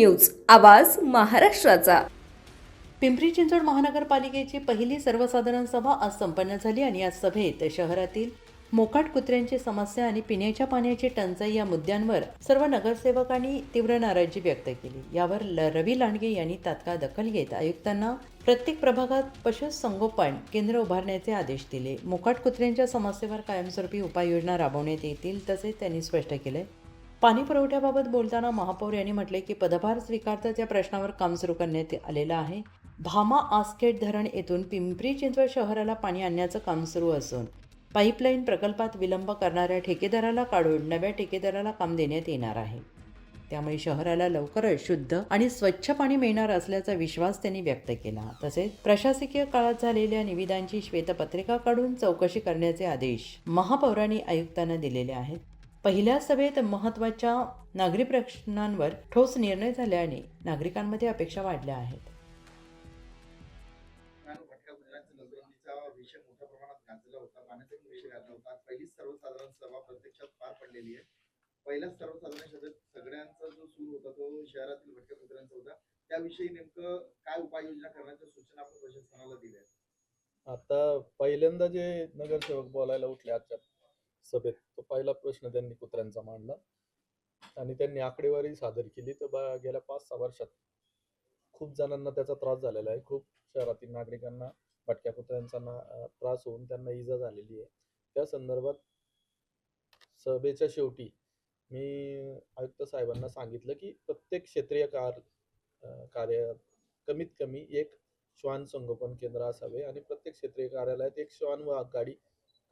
News, आवाज महाराष्ट्राचा। पिंपरी चिंचवड महानगरपालिकेची पहिली सर्वसाधारण सभा आज संपन्न झाली आणि या सभेत शहरातील मोकाट कुत्र्यांची समस्या आणि पिण्याच्या पाण्याची टंचाई या मुद्द्यांवर सर्व नगरसेवकांनी तीव्र नाराजी व्यक्त केली। यावर रवी लांडगे यांनी तात्काळ दखल घेत आयुक्तांना प्रत्येक प्रभागात पशुसंगोपन केंद्र उभारण्याचे आदेश दिले। मोकाट कुत्र्यांच्या समस्येवर कायमस्वरूपी उपाययोजना राबवण्यात येतील, तसेच त्यांनी स्पष्ट केले। पाणी पुरवठ्याबाबत बोलताना महापौर यांनी म्हटले की पदभार स्वीकारताच या प्रश्नावर काम सुरू करण्यात आलेलं आहे। भामा आसखेड धरण येथून पिंपरी चिंचवड शहराला पाणी आणण्याचं काम सुरू असून पाईपलाईन प्रकल्पात विलंब करणाऱ्या ठेकेदाराला काढून नव्या ठेकेदाराला काम देण्यात येणार आहे। त्यामुळे शहराला लवकरच शुद्ध आणि स्वच्छ पाणी मिळणार असल्याचा विश्वास त्यांनी व्यक्त केला। तसेच प्रशासकीय काळात झालेल्या निविदांची श्वेतपत्रिका काढून चौकशी करण्याचे आदेश महापौरांनी आयुक्तांना दिलेले आहेत। पहिल्या सभेत महत्त्वाच्या नागरी प्रश्नांवर ठोस निर्णय झाल्याने नागरिकांमध्ये अपेक्षा वाढल्या आहेत। विषय मोठ्या प्रमाणात गाजला होता, पाण्याचा विषय गाजला होता। पहिली सर्वसाधारण सभा प्रत्यक्षात पार पडलेली आहे। पहिल्याच सर्वसाधारण सभेत सगळ्यांचा जो सूर होता तो शहरातील भटक्या कुत्र्यांचा होता। त्याविषयी नेमकं काय उपाययोजना करण्याच्या सूचना आपण प्रशासनाला दिल्या आहेत? आता पहिल्यांदा जे नगरसेवक बोलायला उठले आजच्या सभेत, तो पहिला प्रश्न त्यांनी कुत्र्यांचा मांडला आणि त्यांनी आकडेवारी सादर केली। तर गेल्या 5-6 वर्षात खूप जणांना त्याचा त्रास झालेला आहे। खूप शहरातील नागरिकांना भटक्या कुत्र्यांचा त्रास होऊन त्यांना इजा झालेली आहे। त्या संदर्भात सभेच्या शेवटी मी आयुक्त साहेबांना सांगितलं की प्रत्येक क्षेत्रीय कार्य कमीत कमी एक श्वान संगोपन केंद्र असावे आणि प्रत्येक क्षेत्रीय कार्यालयात एक श्वान वाहक गाडी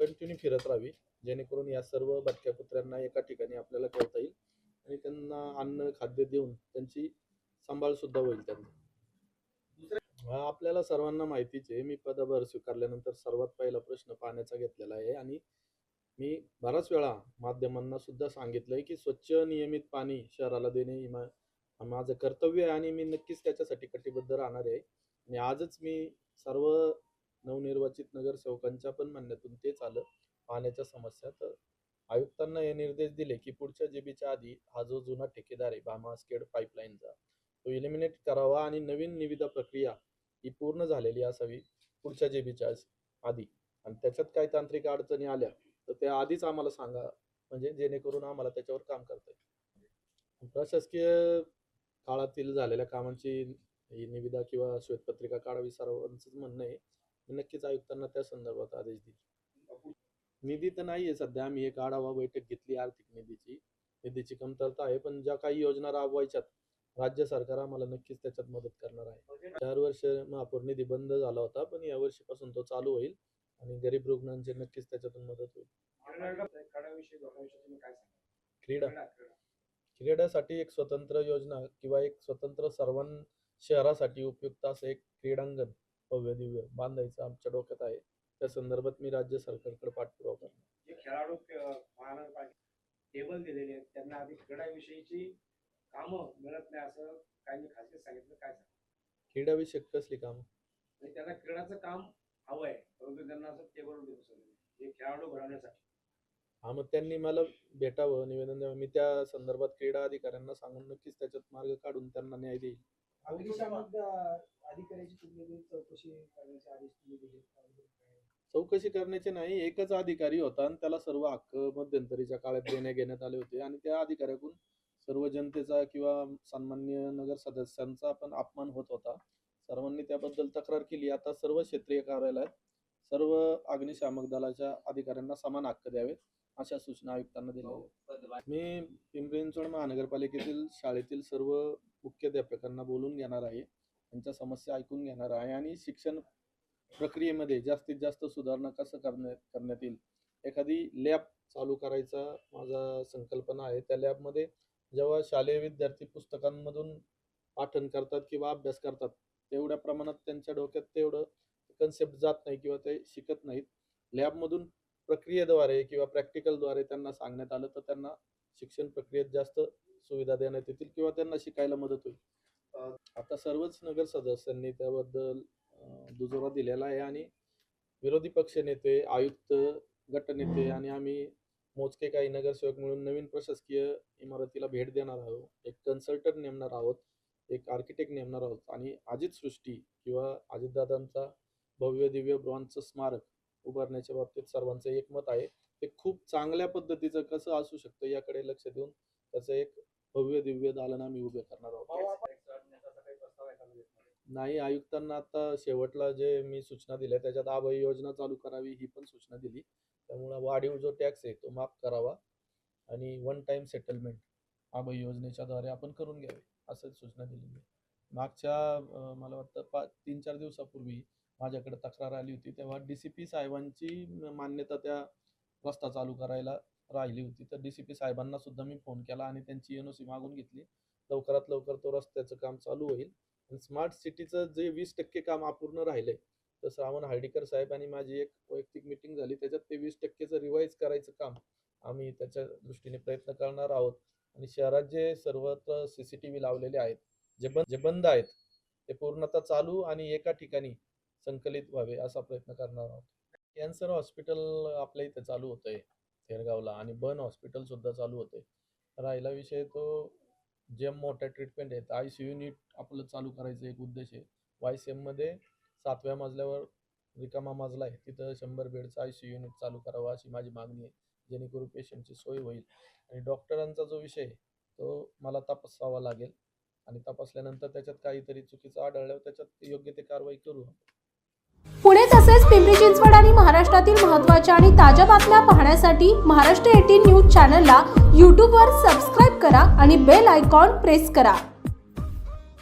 कंटिन्यू फिरत राहावी, जेणेकरून या सर्व भटक्या कुत्र्यांना एका ठिकाणी आपल्याला ठेवता येईल आणि त्यांना अन्न खाद्य देऊन त्यांची सांभाळ सुद्धा होईल त्यांचा। आपल्याला सर्वांना माहितीच आहे, मी पदभार स्वीकारल्यानंतर सर्वात पहिला प्रश्न पाण्याचा घेतलेला आहे आणि मी बराच वेळा माध्यमांना सुद्धा सांगितलंय की स्वच्छ नियमित पाणी शहराला देणे ही माझं कर्तव्य आहे आणि मी नक्कीच त्याच्यासाठी कटिबद्ध राहणार आहे। आणि आजच मी सर्व नवनिर्वाचित नगरसेवकांच्या पण म्हणण्यातून तेच आलं, पाण्याच्या समस्या। तर आयुक्तांना हे निर्देश दिले की पुढच्या जीबीच्या आधी हा जो जुना ठेकेदार आहे भामा आसखेड पाईपलाईनचा, तो इलिमिनेट करावा आणि नवीन निविदा प्रक्रिया ही पूर्ण झालेली असावी पुढच्या जीबीच्या आधी। आणि त्याच्यात काही तांत्रिक अडचणी आल्या तर त्या आधीच आम्हाला सांगा, म्हणजे जेणेकरून आम्हाला त्याच्यावर काम करता येईल। प्रशासकीय काळातील झालेल्या कामांची ही निविदा किंवा श्वेतपत्रिका काढावी सर्वांचंच म्हणणं आहे। मी नक्कीच आयुक्तांना त्या संदर्भात आदेश देईल। निधी तर नाहीये सध्या, आम्ही एक आढावा बैठक घेतली आर्थिक निधीची कमतरता आहे, पण ज्या काही योजना राबवायच्यात राज्य सरकार आम्हाला नक्कीच त्याच्यात मदत करणार आहे। 4 वर्ष महापौर निधी बंद झाला होता, पण या वर्षीपासून तो चालू होईल आणि गरीब रुग्णांची नक्कीच त्याच्यातून मदत होईल। क्रीडासाठी एक स्वतंत्र योजना किंवा एक स्वतंत्र सर्वां शहरासाठी उपयुक्त असं एक क्रीडांगण भव्य दिव्य बांधायचं आमच्या डोक्यात आहे। त्या संदर्भात मी राज्य सरकारकडे पाठपुरावा करणार। जे खेळाडू टेबल दिलेले आहेत त्यांना आधी क्रीडाविषयीची कामं मिळत नाही असं काही खासगी सांगितलं, काय सांग? क्रीडाविषयक कसली कामं? त्यांना क्रीडाचं काम हवंय, परंतु त्यांना असं टेबल हे खेळाडू घडवण्यासाठी। हा, मग त्यांनी मला भेटावं, निवेदन द्यावं, मी त्या संदर्भात क्रीडा अधिकाऱ्यांना सांगून नक्कीच त्याच्यात मार्ग काढून त्यांना न्याय देईल। अधिकाऱ्याची चौकशी करण्याचे आदेश दिले? चौकशी करण्याचे नाही, एकच अधिकारी होता आणि त्याला सर्व हक्क मध्यंतरीच्या काळात घेण्यात आले होते आणि त्या अधिकाऱ्याकडून सर्व जनतेचा किंवा सन्माननीय नगर सदस्यांचा पण अपमान होत होता। सर्वांनी त्याबद्दल तक्रार केली। आता सर्व क्षेत्रीय कार्यालयात सर्व अग्निशामक दलाच्या अधिकाऱ्यांना समान हक्क द्यावेत अशा सूचना आयुक्तांना दिल्या। मी पिंपरी चिंचवड महानगरपालिकेतील शाळेतील सर्व मुख्याध्यापकांना बोलून घेणार आहे, त्यांच्या समस्या ऐकून घेणार आहे आणि शिक्षण प्रक्रियेमध्ये जास्तीत जास्त सुधारणा कसं करण्यात येईल, एखादी लॅब चालू करायचा माझा संकल्पना आहे। त्या लॅबमध्ये जेव्हा शालेय विद्यार्थी पुस्तकांमधून पाठन करतात किंवा अभ्यास करतात, तेवढ्या प्रमाणात त्यांच्या डोक्यात तेवढं कन्सेप्ट जात नाही किंवा ते शिकत नाहीत। लॅबमधून प्रक्रियेद्वारे किंवा प्रॅक्टिकलद्वारे त्यांना सांगण्यात आलं तर त्यांना शिक्षण प्रक्रियेत जास्त सुविधा देण्यात येतील किंवा त्यांना शिकायला मदत होईल। आता सर्वच नगर सदस्यांनी त्याबद्दल दुजोरा दिलेला आहे आणि विरोधी पक्ष नेते, आयुक्त, गटनेते आणि आम्ही मोजके काही नगरसेवक मिळून नवीन प्रशासकीय इमारतीला भेट देणार आहोत, एक कन्सल्टंट नेमणार आहोत एक आर्किटेक्ट नेमणार आहोत आणि अजित सृष्टी किंवा अजितदादांचा भव्य दिव्य ब्रॉन्झचं स्मारक उभारण्याच्या बाबतीत सर्वांचं एकमत आहे. ते खूप चांगल्या पद्धतीचं कसं असू शकतं याकडे लक्ष देऊन त्याचं एक भव्य दिव्य दालन आम्ही उभे करणार आहोत. नाही, आयुक्तांना आता शेवटला जे मी सूचना दिल्या त्याच्यात आभय योजना चालू करावी ही पण सूचना दिली. त्यामुळे वाढीव जो टॅक्स आहे तो माफ करावा आणि वन टाइम सेटलमेंट आभय योजनेच्या द्वारे आपण करून घ्यावे असं सूचना दिलेली आहे. मागच्या मला वाटतं 3-4 दिवसापूर्वी माझ्याकडे तक्रार आली होती, तेव्हा DCP साहेबांची मान्यता त्या रस्ता चालू करायला राहिली होती. तर DCP साहेबांना सुद्धा मी फोन केला आणि त्यांची NOC मागून घेतली. लवकरात लवकर तो रस्त्याचं काम चालू होईल. स्मार्ट सिटीचं जे 20% काम अपूर्ण राहिलंय, तर श्रावण हर्डीकर साहेब आणि माझी एक वैयक्तिक मीटिंग झाली. त्याच्यात ते 20%चं रिवाईज करायचं काम आम्ही त्याच्या दृष्टीने प्रयत्न करणार आहोत. आणि शहरात जे सर्वत्र CCTV लावलेले आहेत, जे बंद आहेत, ते पूर्णतः चालू आणि एका ठिकाणी संकलित व्हावे असा प्रयत्न करणार आहोत. कॅन्सर हॉस्पिटल आपल्या इथे चालू होतंय थेरगावला आणि बर्न हॉस्पिटल सुद्धा चालू होतंय. राहिला विषय तो जे मोठ्या ट्रीटमेंट आहेत, ICU युनिट आपलं चालू करायचं एक उद्देश आहे. YCM मध्ये 7व्या मजल्यावर रिकामा मजला आहे, तिथं 100 बेडचं ICU युनिट चालू करावं अशी माझी मागणी आहे, जेणेकरून पेशंटची सोय होईल. आणि डॉक्टरांचा जो विषय आहे तो मला तपासावा लागेल आणि तपासल्यानंतर त्याच्यात काहीतरी चुकीचं आढळल्यावर त्याच्यात योग्य ते कारवाई करू. पुणे तसेच पिंपरी चिंचवड आणि महाराष्ट्रातील महत्त्वाच्या आणि ताज्या बातम्या पाहण्यासाठी महाराष्ट्र 18 न्यूज चॅनलला यूट्यूबवर सबस्क्राईब करा आणि बेल आयकॉन प्रेस करा.